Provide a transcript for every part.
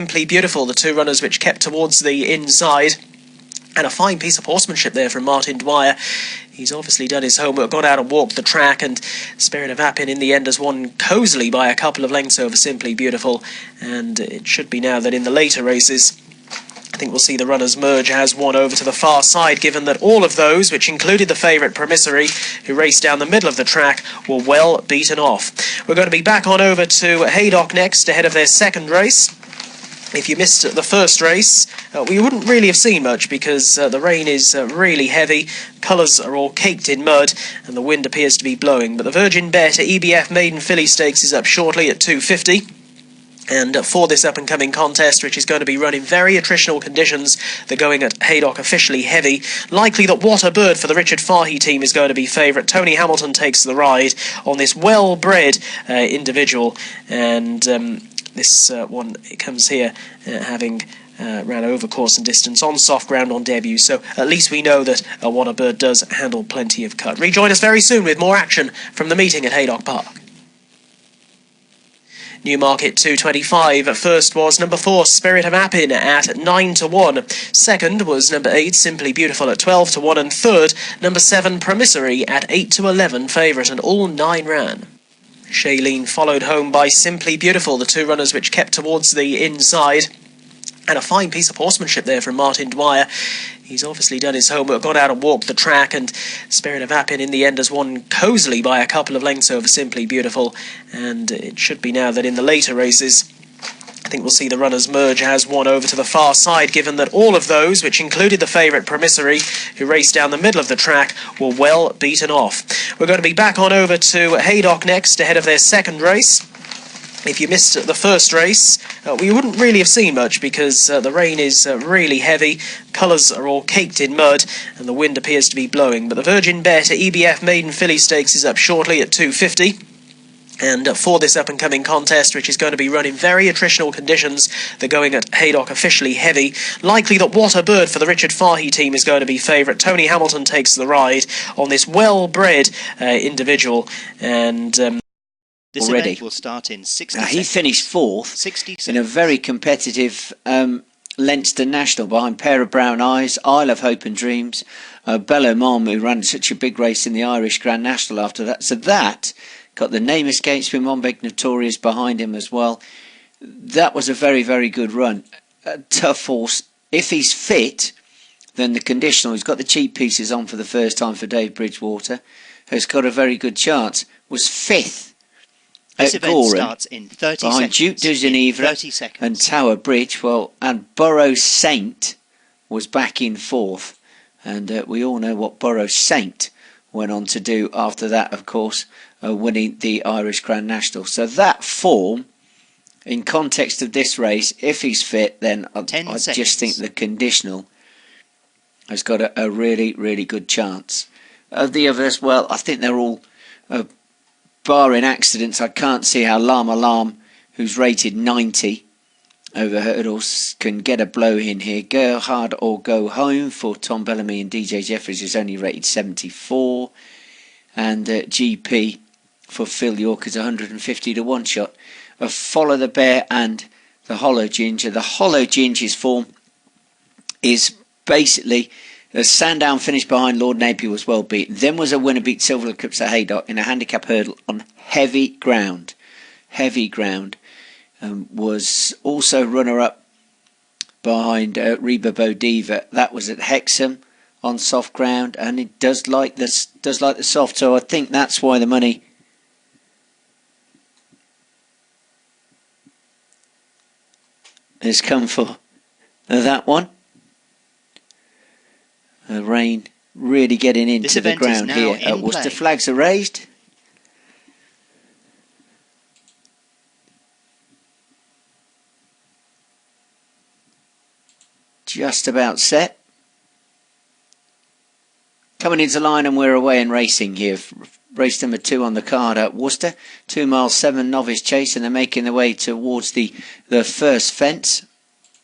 Simply Beautiful, the two runners which kept towards the inside. And a fine piece of horsemanship there from Martin Dwyer. He's obviously done his homework, got out and walked the track, and Spirit of Appin in the end has won cosily by a couple of lengths over Simply Beautiful. And it should be now that in the later races, I think we'll see the runners merge as one over to the far side, given that all of those, which included the favourite Promissory, who raced down the middle of the track, were well beaten off. We're going to be back on over to Haydock next, ahead of their second race. If you missed the first race, we wouldn't really have seen much because the rain is really heavy, colours are all caked in mud, and the wind appears to be blowing. But the Virgin Bet EBF Maiden Filly Stakes is up shortly at 2:50. And for this up-and-coming contest, which is going to be run in very attritional conditions, they're going at Haydock officially heavy. Likely that What a Bird for the Richard Fahey team is going to be favourite. Tony Hamilton takes the ride on this well-bred individual. And this one, it comes here having ran over course and distance on soft ground on debut. So at least we know that What a Bird does handle plenty of cut. Rejoin us very soon with more action from the meeting at Haydock Park. Newmarket 225. First was number 4, Spirit of Appin at 9-1. Second was number 8, Simply Beautiful at 12-1. And third, number 7, Promissory at 8-11 favourite, and all 9 ran. Shailene followed home by Simply Beautiful, the two runners which kept towards the inside. And a fine piece of horsemanship there from Martin Dwyer. He's obviously done his homework, got out and walked the track, and Spirit of Appin in the end has won cosily by a couple of lengths over Simply Beautiful. And it should be now that in the later races, I think we'll see the runners merge as one over to the far side, given that all of those, which included the favourite Promissory, who raced down the middle of the track, were well beaten off. We're going to be back on over to Haydock next, ahead of their second race. If you missed the first race, we wouldn't really have seen much because the rain is really heavy, colours are all caked in mud, and the wind appears to be blowing. But the Virgin Bet EBF Maiden Filly Stakes is up shortly at 2:50. And for this up-and-coming contest, which is going to be run in very attritional conditions, they're going at Haydock officially heavy. Likely that What a Bird for the Richard Fahey team is going to be favourite. Tony Hamilton takes the ride on this well-bred individual. And this already event will start in 60 now, seconds. he finished 4th in a very competitive Leinster National behind Pair of Brown Eyes, Isle of Hope and Dreams, Bello Mom, who ran such a big race in the Irish Grand National after that. So that got the name escapes with Monbeg Notorious behind him as well. That was a very, very good run. Tough horse. If he's fit, then the Conditional, he's got the cheap pieces on for the first time for Dave Bridgewater, has got a very good chance, was 5th. This event starts in 30 behind seconds. Duke de Geneva and Tower Bridge. Well, and Borough Saint was back in 4th. And we all know what Borough Saint went on to do after that, of course, winning the Irish Grand National. So that form, in context of this race, if he's fit, then I just think the Conditional has got a really, really good chance. The others, well, I think they're all... barring accidents, I can't see how Llama Lam, who's rated 90 over hurdles, can get a blow in here. Go hard or go home for Tom Bellamy and DJ Jeffries is only rated 74. And GP for Phil York is 150 to 1 shot. Follow the Bear and the Hollow Ginger. The Hollow Ginger's form is basically... The Sandown finish behind Lord Napier was well beaten. Then was a winner beat Silver Eclipse at Haydock in a handicap hurdle on heavy ground. Heavy ground. Was also runner-up behind Reba Bodiva. That was at Hexham on soft ground, and it does like the soft. So I think that's why the money has come for that one. The rain really getting into the ground here at Worcester. Flags are raised. Just about set. Coming into line, and we're away and racing here. Race number 2 on the card at Worcester. 2 miles 7 novice chase, and they're making their way towards the first fence.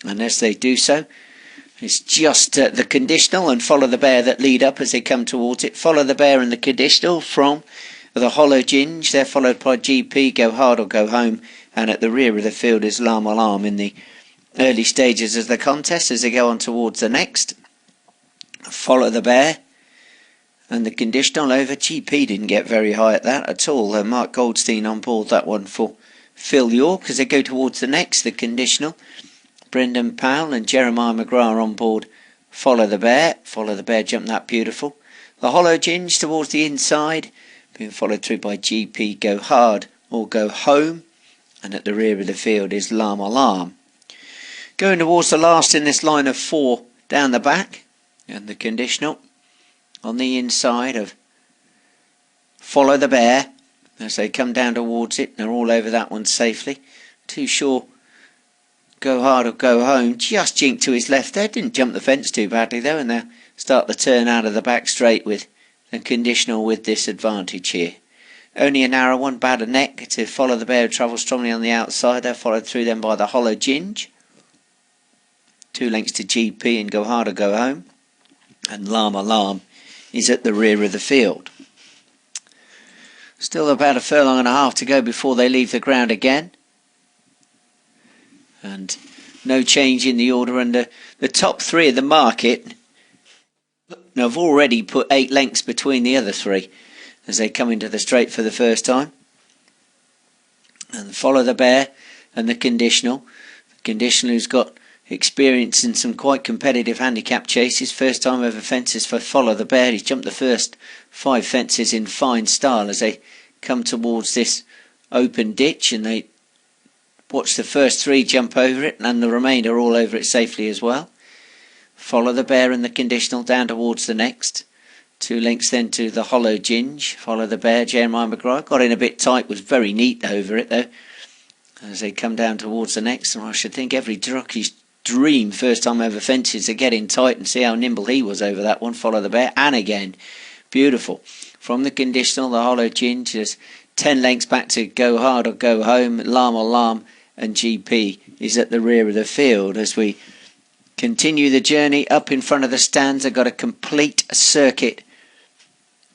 Unless they do so. It's just the Conditional and Follow the Bear that lead up as they come towards it. Follow the Bear and the Conditional from the Hollow Ginge. They're followed by GP, Go Hard or Go Home. And at the rear of the field is Llama Lam in the early stages of the contest as they go on towards the next. Follow the Bear and the Conditional over. GP didn't get very high at that at all. Mark Goldstein on board that one for Phil York as they go towards the next. The Conditional, Brendan Powell and Jeremiah McGrath on board. Follow the Bear. Follow the Bear jumped that beautiful. The Hollow Ginge towards the inside, being followed through by GP Go Hard or Go Home. And at the rear of the field is Lam Alarm. Going towards the last in this line of 4 down the back. And the Conditional on the inside of Follow the Bear as they come down towards it. They're all over that one safely. Too sure Go Hard or Go Home just jinked to his left there. Didn't jump the fence too badly though, and they'll start the turn out of the back straight with the Conditional with disadvantage here. Only a narrow one, bad a neck to Follow the Bear, travel strongly on the outside. They're followed through them by the Hollow Ginge. 2 lengths to GP and Go Hard or Go Home. And Lam Alarm is at the rear of the field. Still about a furlong and a half to go before they leave the ground again. And no change in the order, and the top 3 of the market have already put 8 lengths between the other 3 as they come into the straight for the first time. And Follow the Bear and the Conditional. The Conditional who's got experience in some quite competitive handicap chases. First time over fences for Follow the Bear. He's jumped the first 5 fences in fine style as they come towards this open ditch, and they watch the first 3 jump over it and the remainder all over it safely as well. Follow the Bear and the Conditional down towards the next. 2 lengths then to the Hollow Ginge. Follow the Bear, Jeremiah McGrath got in a bit tight, was very neat over it though as they come down towards the next. And I should think every jockey's dream first time over fences to get in tight and see how nimble he was over that one. Follow the Bear, and again beautiful from the Conditional. The Hollow Ginge is 10 lengths back to Go Hard or Go Home. Lam Alarm and GP is at the rear of the field as we continue the journey up in front of the stands. They've got a complete circuit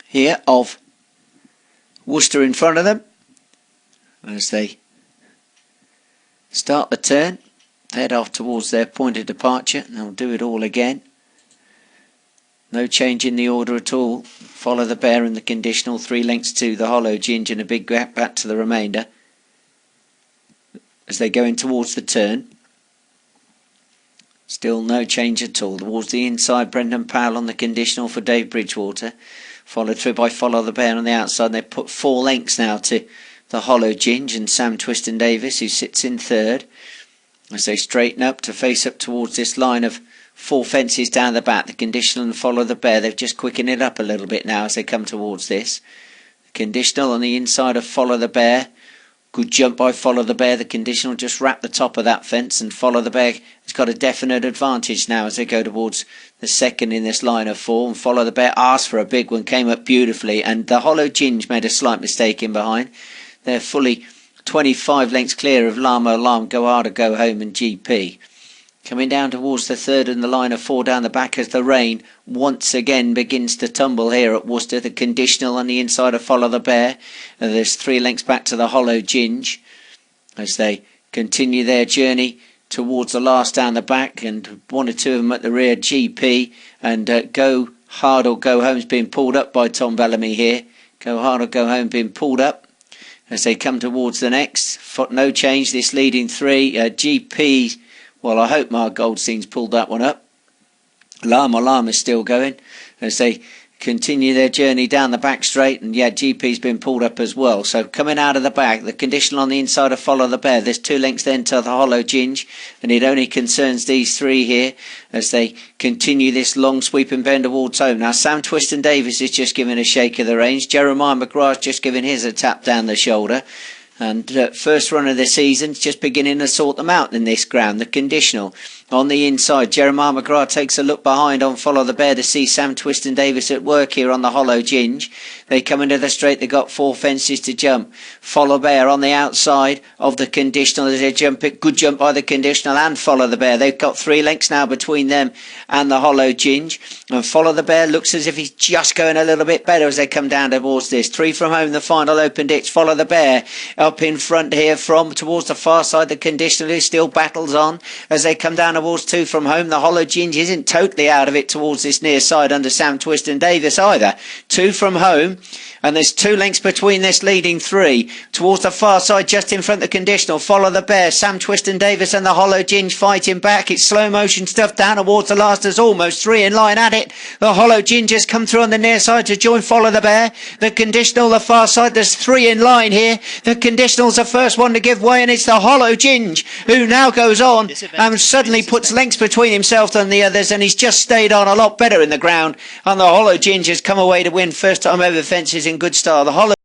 here of Worcester in front of them as they start the turn, head off towards their point of departure, and they'll do it all again. No change in the order at all. Follow the Bear and the Conditional, 3 lengths to the Hollow Ginge and a big gap back to the remainder as they go in towards the turn. Still no change at all. Towards the inside, Brendan Powell on the Conditional for Dave Bridgewater. Followed through by Follow the Bear on the outside. They put 4 lengths now to the Hollow Ginge and Sam Twiston Davis, who sits in third. As they straighten up to face up towards this line of 4 fences down the back. The Conditional and Follow the Bear, they've just quickened it up a little bit now as they come towards this. The Conditional on the inside of Follow the Bear. Good jump by Follow the Bear. The Conditional just wrapped the top of that fence, and Follow the Bear has got a definite advantage now as they go towards the second in this line of 4. And Follow the Bear asked for a big one, came up beautifully, and the Hollow Ginge made a slight mistake in behind. They're fully 25 lengths clear of Lam Alarm, Go Hard or Go Home and GP. Coming down towards the third in the line of 4 down the back as the rain once again begins to tumble here at Worcester. The Conditional on the inside of Follow the Bear. And there's 3 lengths back to the Hollow Ginge as they continue their journey towards the last down the back, and 1 or 2 of them at the rear. GP and Go Hard or Go Home's being pulled up by Tom Bellamy here. Go Hard or Go Home being pulled up as they come towards the next. No change, this leading 3. GP, well, I hope Mark Goldstein's pulled that one up. Lam Alarm is still going as they continue their journey down the back straight, and yeah, GP's been pulled up as well. So coming out of the back, the Conditional on the inside of Follow the Bear. There's 2 lengths then to the Hollow Ginge, and it only concerns these 3 here as they continue this long sweeping bend towards home. Now Sam Twiston Davis is just giving a shake of the reins. Jeremiah McGrath's just giving his a tap down the shoulder. And first run of the season, just beginning to sort them out in this ground. The Conditional on the inside. Jeremiah McGrath takes a look behind on Follow the Bear to see Sam Twiston Davis at work here on the Hollow Ginge. They come into the straight. They've got 4 fences to jump. Follow Bear on the outside of the Conditional as they jump it. Good jump by the Conditional and Follow the Bear. They've got 3 lengths now between them and the Hollow Ginge. And Follow the Bear looks as if he's just going a little bit better as they come down towards this. 3 from home, the final open ditch. Follow the Bear up in front here from towards the far side. The Conditional who still battles on as they come down towards 2 from home. The Hollow Ginge isn't totally out of it towards this near side under Sam Twiston Davis either. 2 from home, and there's 2 lengths between this leading 3 towards the far side just in front of the Conditional. Follow the Bear, Sam Twiston Davis and the Hollow Ginge fighting back. It's slow motion stuff down towards the last. There's almost 3 in line at it. The Hollow Ginge has come through on the near side to join Follow the Bear. The Conditional the far side. There's 3 in line here. The Conditional's the first one to give way, and it's the Hollow Ginge who now goes on and suddenly puts lengths between himself and the others, and he's just stayed on a lot better in the ground, and the Hollow Ginge has come away to win first time over fences in good style. The Hollow